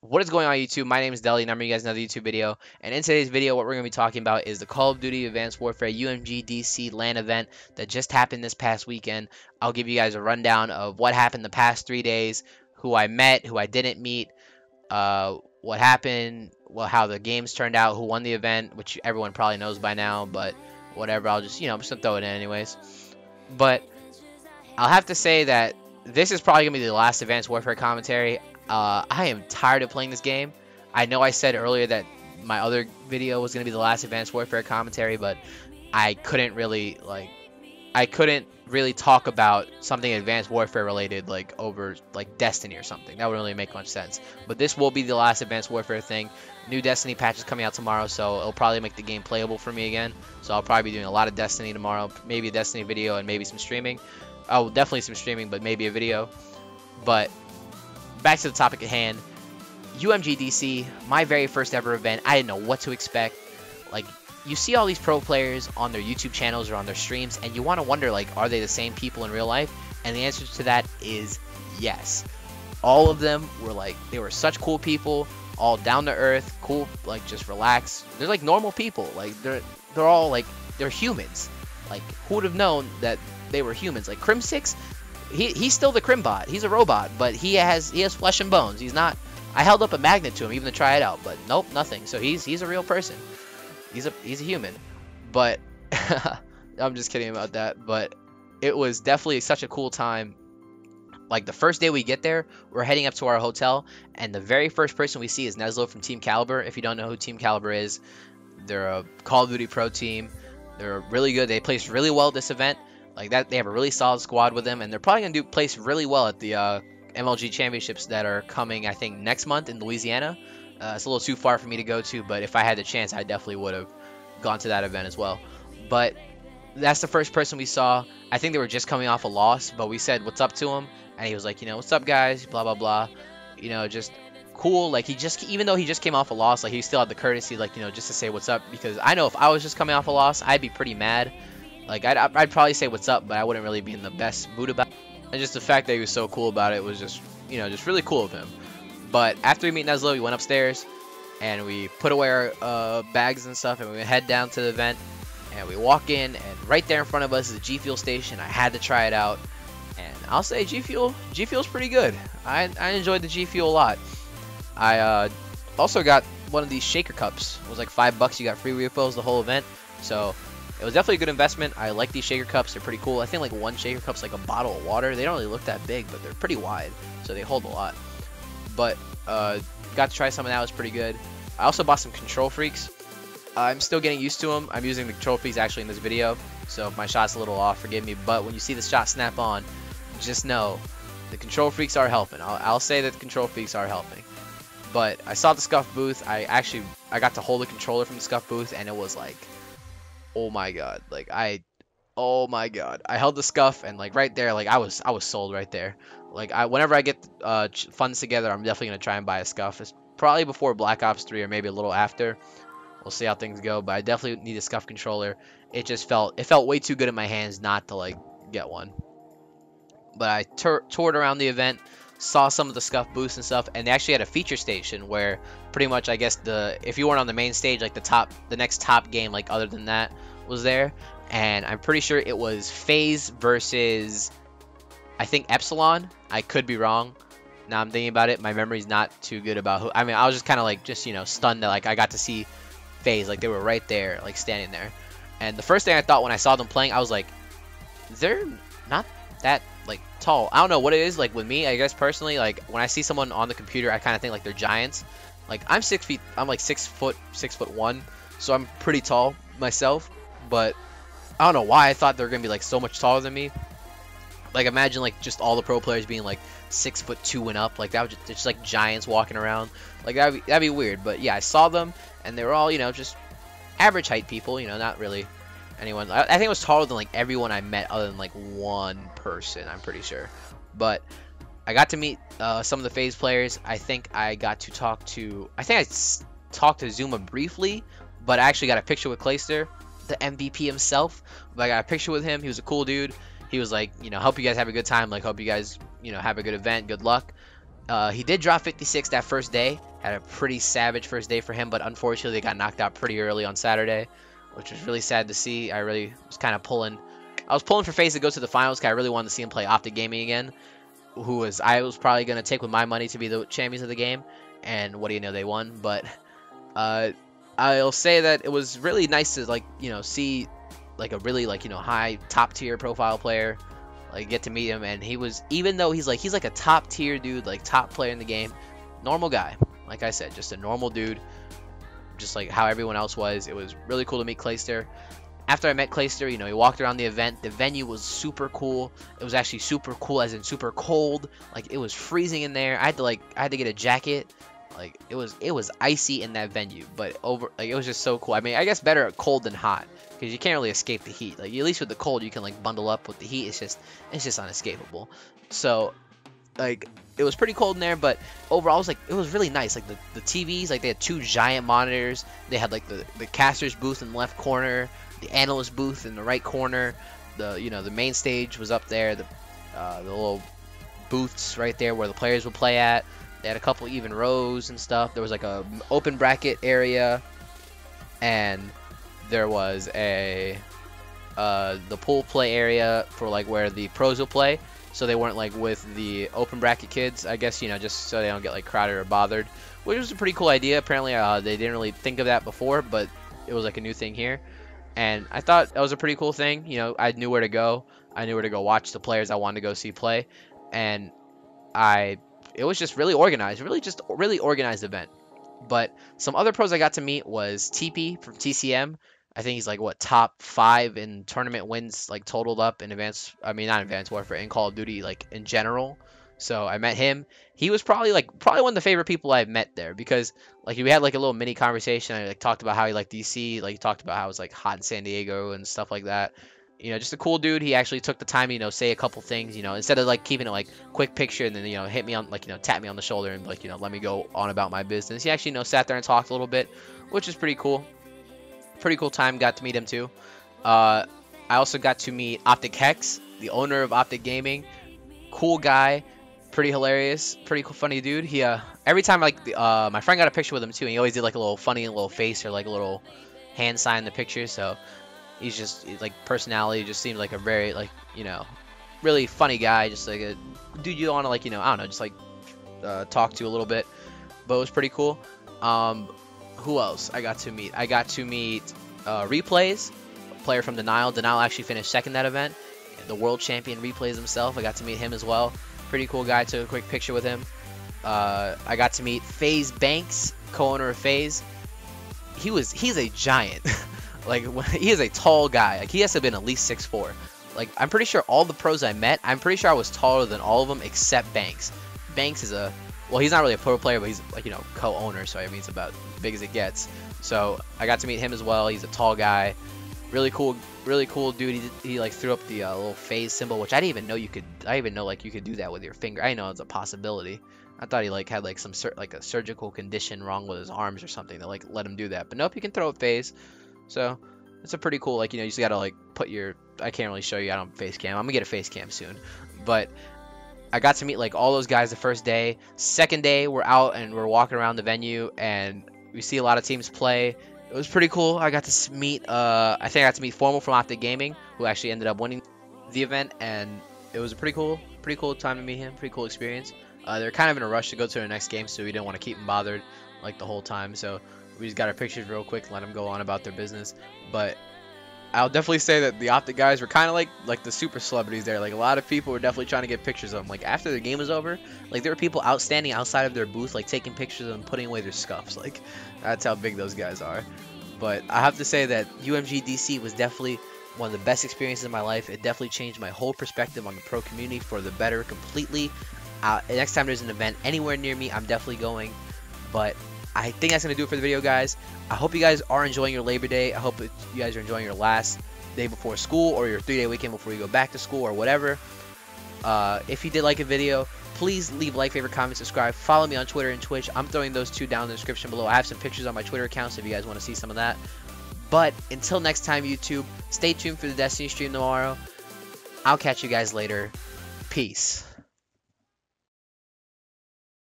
What is going on YouTube? My name is Deli and I'm bringing you guys another YouTube video. And in today's video, what we're going to be talking about is the Call of Duty Advanced Warfare UMG DC LAN event that just happened this past weekend. I'll give you guys a rundown of what happened the past 3 days, who I met, who I didn't meet, what happened, well, how the games turned out, who won the event, which everyone probably knows by now, but whatever. I'm just going to throw it in anyways. But I'll have to say that this is probably going to be the last Advanced Warfare commentary. I am tired of playing this game. I know I said earlier that my other video was going to be the last Advanced Warfare commentary, but I couldn't really talk about something Advanced Warfare related over Destiny or something. That wouldn't really make much sense. But this will be the last Advanced Warfare thing. New Destiny patch is coming out tomorrow, so it'll probably make the game playable for me again. So I'll probably be doing a lot of Destiny tomorrow, maybe a Destiny video and maybe some streaming. Oh, definitely some streaming, but maybe a video. But back to the topic at hand. UMG DC, my very first ever event. I didn't know what to expect. You see all these pro players on their YouTube channels or on their streams, and you want to wonder, are they the same people in real life? And the answer to that is yes. All of them were they were such cool people, all down to earth, cool, just relax. They're normal people. They're all they're humans. Who would have known that they were humans? Crim 6, he's still the Crim bot. He's a robot, but he has flesh and bones. He's not. I held up a magnet to him even to try it out, but nope, nothing. So he's a real person. He's a human. But I'm just kidding about that. But it was definitely such a cool time. The first day we get there, we're heading up to our hotel, and the very first person we see is Neslo from Team Caliber. If you don't know who Team Caliber is, they're a Call of Duty pro team. They're really good. They placed really well at this event. They have a really solid squad with them, and they're probably gonna place really well at the MLG championships that are coming, I think, next month in Louisiana. It's a little too far for me to go to, but if I had the chance, I definitely would have gone to that event as well. But that's the first person we saw. I think they were just coming off a loss, but we said what's up to him, and he was like, what's up, guys, blah blah blah, just cool. Even though he just came off a loss, he still had the courtesy, just to say what's up, because I know if I was just coming off a loss, I'd be pretty mad. I'd probably say what's up, but I wouldn't really be in the best mood about it. And just the fact that he was so cool about it was just, just really cool of him. But after we meet Neslo, we went upstairs and we put away our bags and stuff, and we head down to the event. And we walk in, and right there in front of us is a G Fuel station. I had to try it out, and I'll say G Fuel's pretty good. I enjoyed the G Fuel a lot. I also got one of these shaker cups. It was like $5. You got free refills the whole event, so it was definitely a good investment. I like these shaker cups. They're pretty cool. I think one shaker cup's like a bottle of water. They don't really look that big, but they're pretty wide, so they hold a lot. But got to try some of that. It was pretty good. I also bought some Control Freaks. I'm still getting used to them. I'm using the Control Freaks actually in this video, so if my shot's a little off, forgive me. But when you see the shot snap on, just know the Control Freaks are helping. I'll say that the Control Freaks are helping. But I saw the Scuff booth. I got to hold the controller from the Scuff booth, and it was oh my god, oh my god, I held the Scuff, and right there, I was sold right there. Whenever I get funds together, I'm definitely gonna try and buy a Scuff. It's probably before Black Ops 3 or maybe a little after. We'll see how things go, but I definitely need a Scuff controller. It felt way too good in my hands not to get one. But I toured around the event, saw some of the Scuff booths and stuff, and they actually had a feature station where pretty much, I guess, if you weren't on the main stage, the next top game other than that was there. And I'm pretty sure it was FaZe versus, I think, Epsilon. I could be wrong. Now I'm thinking about it, my memory's not too good about who. I mean, I was just kind of stunned that I got to see FaZe. They were right there, standing there. And the first thing I thought when I saw them playing, I was like, they're not that tall. I don't know what it is with me, I guess personally, when I see someone on the computer, I kind of think they're giants. I'm 6 feet, I'm 6'1", so I'm pretty tall myself, but I don't know why I thought they were gonna be so much taller than me. Imagine just all the pro players being 6'2" and up, that was just giants walking around. That'd be weird. But yeah, I saw them, and they were all just average height people, not really anyone. I think it was taller than everyone I met other than one person, I'm pretty sure. But I got to meet some of the FaZe players. I think I got to talk to, talked to Zuma briefly, but I actually got a picture with Clayster, the MVP himself. But I got a picture with him. He was a cool dude. He was hope you guys have a good time, hope you guys have a good event, good luck. He did drop 56 that first day, Had a pretty savage first day for him, but unfortunately they got knocked out pretty early on Saturday, which was really sad to see. I really was kind of pulling. I was pulling for FaZe to go to the finals because I really wanted to see him play Optic Gaming again, I was probably going to take with my money to be the champions of the game. And what do you know, they won. But I'll say that it was really nice to, like, you know, see like a really, like, you know, high top tier profile player, like, get to meet him. And he was, even though he's like a top tier dude, like top player in the game, normal guy. Like I said, just a normal dude, just like how everyone else was. It was really cool to meet Clayster. After I met Clayster, you know, he walked around the event. The venue was super cool. It was actually super cool, as in super cold. Like, it was freezing in there. I had to get a jacket. Like, it was icy in that venue, but it was just so cool. I mean, I guess better cold than hot, because you can't really escape the heat. Like, at least with the cold, you can like bundle up. With the heat, it's just unescapable. So, like, it was pretty cold in there, but overall it was really nice. Like, the TVs, like, they had 2 giant monitors. They had like the caster's booth in the left corner, the analyst booth in the right corner. The main stage was up there. The little booths right there where the players would play at. They had a couple even rows and stuff. There was like a open bracket area, and there was the pool play area for like where the pros will play. So they weren't like with the open bracket kids, I guess, you know, just so they don't get like crowded or bothered, which was a pretty cool idea. Apparently they didn't really think of that before, but it was like a new thing here, and I thought that was a pretty cool thing. You know, I knew where to go. I knew where to go watch the players I wanted to go see play, and it was just really organized, really organized event. But some other pros I got to meet was TP from TCM. I think he's like, what, top 5 in tournament wins, like, totaled up in not Advanced Warfare, in Call of Duty, like, in general. So I met him. He was probably one of the favorite people I've met there, because like we had like a little mini conversation. I like talked about how he liked DC, like he talked about how it was like hot in San Diego and stuff like that. You know, just a cool dude. He actually took the time, you know, say a couple things, you know, instead of like keeping it like quick picture and then, you know, hit me on, like, you know, tap me on the shoulder and like, you know, let me go on about my business. He actually, you know, sat there and talked a little bit, which is pretty cool. Pretty cool time. Got to meet him too. I also got to meet Optic Hex, the owner of Optic Gaming. Cool guy, pretty hilarious, pretty cool, funny dude. He every time like my friend got a picture with him too, and he always did like a little funny little face or like a little hand sign in the picture. So he's like personality just seems like a very, like, you know, really funny guy, just like a dude you want to, like, you know, I don't know, just like talk to a little bit. But it was pretty cool. Who else I got to meet? I got to meet Replays, a player from Denial. Denial actually finished second that event. The world champion Replays himself. I got to meet him as well. Pretty cool guy. Took a quick picture with him. I got to meet FaZe Banks, co-owner of FaZe. He's a giant. Like, he is a tall guy. Like, he has to have been at least 6'4". Like, I'm pretty sure all the pros I met, I'm pretty sure I was taller than all of them except Banks. Banks is well, he's not really a pro player, but he's, like, you know, co-owner, so I mean, it's about as big as it gets. So I got to meet him as well. He's a tall guy, really cool dude. He like threw up the little FaZe symbol, which I didn't even know you could. I didn't even know like you could do that with your finger. I didn't know it was a possibility. I thought he like had like some like a surgical condition wrong with his arms or something that like let him do that. But nope, you can throw up FaZe. So it's a pretty cool, like, you know, you just gotta like put your. I can't really show you. I don't face cam. I'm gonna get a face cam soon, but. I got to meet like all those guys the first day. Second day, we're out and we're walking around the venue and we see a lot of teams play. It was pretty cool. I got to meet, I think I got to meet Formal from Optic Gaming, who actually ended up winning the event, and it was a pretty cool time to meet him. Pretty cool experience. They're kind of in a rush to go to their next game, so we didn't want to keep them bothered like the whole time. So we just got our pictures real quick and let them go on about their business. But I'll definitely say that the Optic guys were kind of like the super celebrities there. Like, a lot of people were definitely trying to get pictures of them. Like, after the game was over, like, there were people outstanding outside of their booth, like, taking pictures of them, putting away their scuffs. Like, that's how big those guys are. But I have to say that UMG DC was definitely one of the best experiences of my life. It definitely changed my whole perspective on the pro community for the better completely. Next time there's an event anywhere near me, I'm definitely going. But I think that's going to do it for the video, guys. I hope you guys are enjoying your Labor Day. I hope you guys are enjoying your last day before school or your 3-day weekend before you go back to school or whatever. If you did like a video, please leave a like, favorite, comment, subscribe. Follow me on Twitter and Twitch. I'm throwing those 2 down in the description below. I have some pictures on my Twitter account, so if you guys want to see some of that. But until next time, YouTube, stay tuned for the Destiny stream tomorrow. I'll catch you guys later. Peace.